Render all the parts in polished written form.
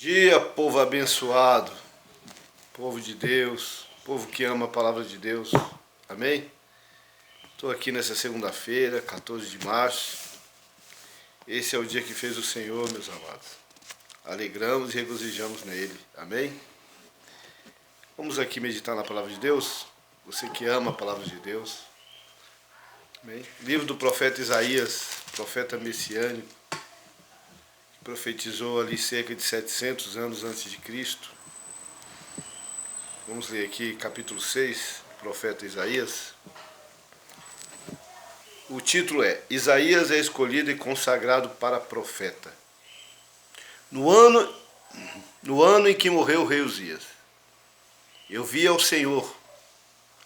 Dia, povo abençoado, povo de Deus, povo que ama a palavra de Deus, amém? Estou aqui nessa segunda-feira, 14 de março, esse é o dia que fez o Senhor, meus amados, alegramos e regozijamos nele, amém? Vamos aqui meditar na palavra de Deus, você que ama a palavra de Deus, amém? Livro do profeta Isaías, profeta messiânico, profetizou ali cerca de 700 anos antes de Cristo. Vamos ler aqui capítulo 6, profeta Isaías. O título é: Isaías é escolhido e consagrado para profeta. No ano em que morreu o rei Uzias, eu vi ao Senhor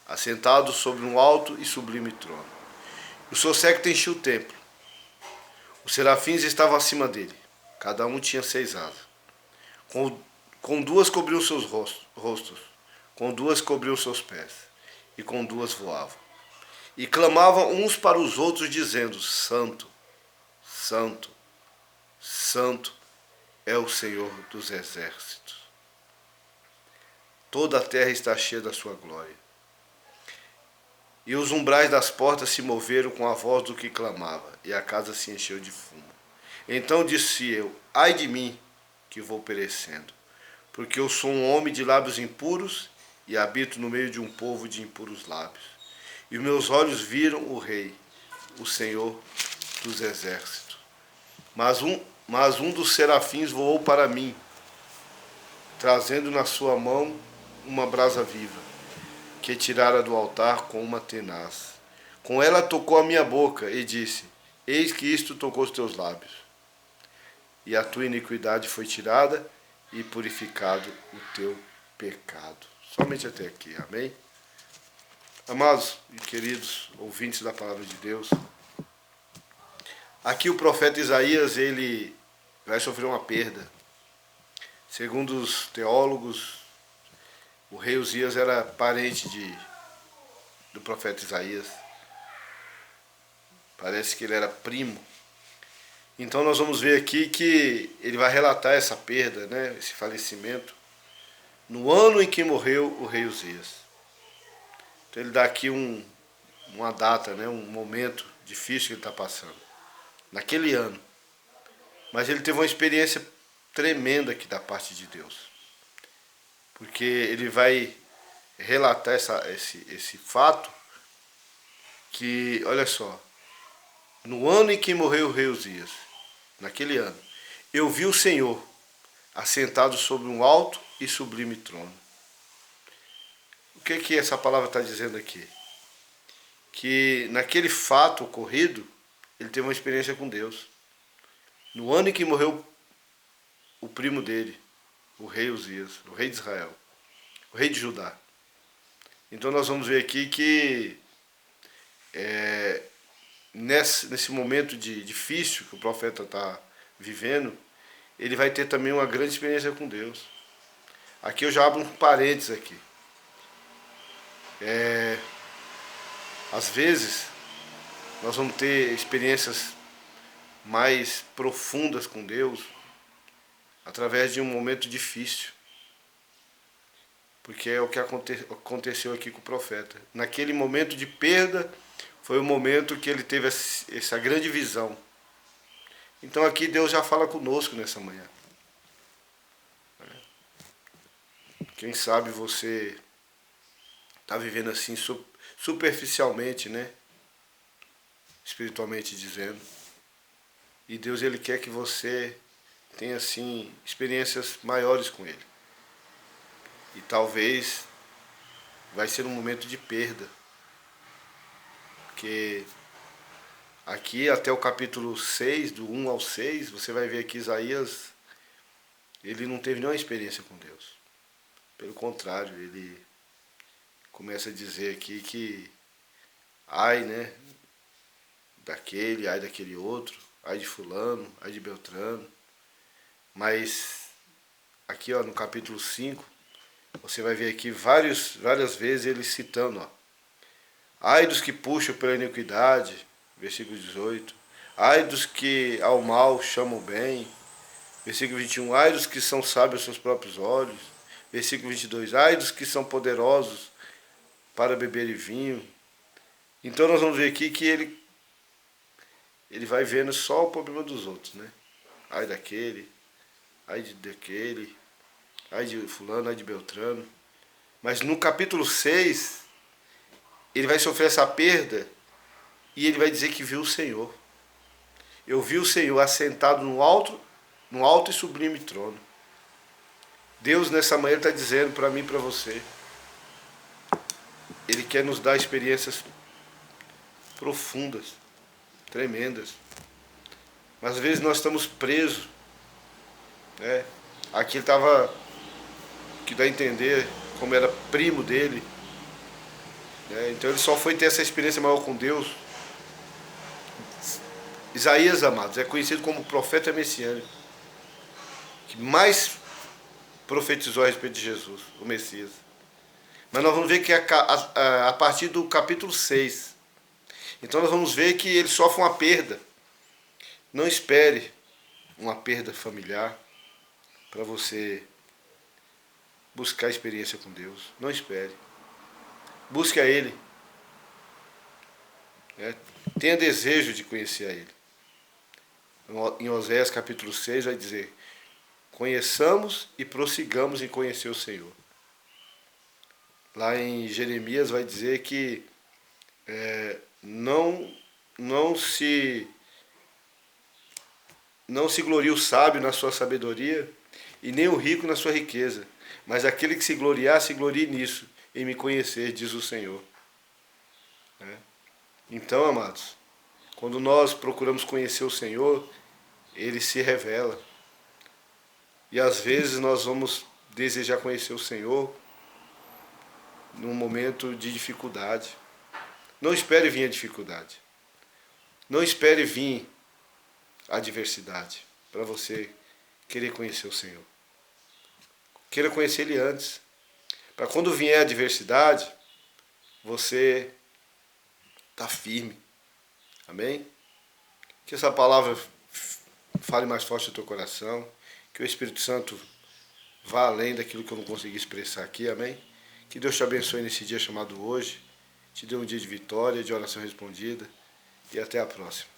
assentado sobre um alto e sublime trono. O seu séquito enchia o templo. Os serafins estavam acima dele. Cada um tinha 6 asas. Com 2 cobriam seus rostos, com 2 cobriam seus pés, e com 2 voavam. E clamavam uns para os outros, dizendo: Santo, Santo, Santo é o Senhor dos exércitos. Toda a terra está cheia da sua glória. E os umbrais das portas se moveram com a voz do que clamava, e a casa se encheu de fumo. Então disse eu: ai de mim, que vou perecendo, porque eu sou um homem de lábios impuros e habito no meio de um povo de impuros lábios. E meus olhos viram o Rei, o Senhor dos exércitos. Mas um dos serafins voou para mim, trazendo na sua mão uma brasa viva, que tirara do altar com uma tenaz. Com ela tocou a minha boca e disse: eis que isto tocou os teus lábios. E a tua iniquidade foi tirada e purificado o teu pecado. Somente até aqui, amém? Amados e queridos ouvintes da palavra de Deus, aqui o profeta Isaías, ele vai sofrer uma perda. Segundo os teólogos, o rei Uzias era parente do profeta Isaías. Parece que ele era primo. Então nós vamos ver aqui que ele vai relatar essa perda, né, esse falecimento, no ano em que morreu o rei Uzias. Então ele dá aqui uma data, né, um momento difícil que ele está passando, naquele ano. Mas ele teve uma experiência tremenda aqui da parte de Deus. Porque ele vai relatar esse fato que, olha só, no ano em que morreu o rei Uzias, naquele ano, eu vi o Senhor assentado sobre um alto e sublime trono. O que essa palavra está dizendo aqui? Que naquele fato ocorrido, ele teve uma experiência com Deus. No ano em que morreu o primo dele, o rei Uzias, o rei de Israel, o rei de Judá. Então nós vamos ver aqui que nesse momento difícil que o profeta está vivendo, ele vai ter também uma grande experiência com Deus. Aqui eu já abro um parênteses aqui. Às vezes nós vamos ter experiências mais profundas com Deus através de um momento difícil. Porque é o que aconteceu aqui com o profeta. Naquele momento de perda, foi o momento que ele teve essa grande visão. Então aqui Deus já fala conosco nessa manhã. Quem sabe você está vivendo assim superficialmente, né? Espiritualmente dizendo. E Deus, ele quer que você tenha assim experiências maiores com ele. E talvez vai ser um momento de perda. Porque aqui até o capítulo 6, do 1 ao 6, você vai ver que Isaías, ele não teve nenhuma experiência com Deus. Pelo contrário, ele começa a dizer aqui que ai, né, ai daquele outro, ai de fulano, ai de Beltrano. Mas aqui, ó, no capítulo 5, você vai ver aqui várias vezes ele citando, ó: ai dos que puxam pela iniquidade, versículo 18. Ai dos que ao mal chamam bem. Versículo 21, ai dos que são sábios aos seus próprios olhos. Versículo 22, ai dos que são poderosos para beber vinho. Então nós vamos ver aqui que ele vai vendo só o problema dos outros, né? Ai daquele, daquele, ai de fulano, ai de Beltrano. Mas no capítulo 6, ele vai sofrer essa perda e ele vai dizer que viu o Senhor. Eu vi o Senhor assentado no alto e sublime trono. Deus nessa manhã está dizendo para mim e para você. Ele quer nos dar experiências profundas, tremendas. Mas às vezes nós estamos presos. Né? Aqui ele estava, que dá a entender, como era primo dele. Né? Então ele só foi ter essa experiência maior com Deus. Isaías, amados, é conhecido como profeta messiânico, que mais profetizou a respeito de Jesus, o Messias. Mas nós vamos ver que a partir do capítulo 6, então nós vamos ver que ele sofre uma perda. Não espere uma perda familiar para você buscar experiência com Deus. Não espere. Busque a Ele. Tenha desejo de conhecer a Ele. Em Oséias capítulo 6 vai dizer: conheçamos e prossigamos em conhecer o Senhor. Lá em Jeremias vai dizer que não se glorie o sábio na sua sabedoria e nem o rico na sua riqueza, mas aquele que se gloriar, se glorie nisso, em me conhecer, diz o Senhor. Então, amados, quando nós procuramos conhecer o Senhor, Ele se revela. E às vezes nós vamos desejar conhecer o Senhor num momento de dificuldade. Não espere vir a dificuldade. Não espere vir a adversidade para você querer conhecer o Senhor. Queira conhecer Ele antes. Para quando vier a adversidade, você está firme. Amém? Que essa palavra fale mais forte no teu coração. Que o Espírito Santo vá além daquilo que eu não consegui expressar aqui. Amém? Que Deus te abençoe nesse dia chamado hoje. Te dê um dia de vitória, de oração respondida. E até a próxima.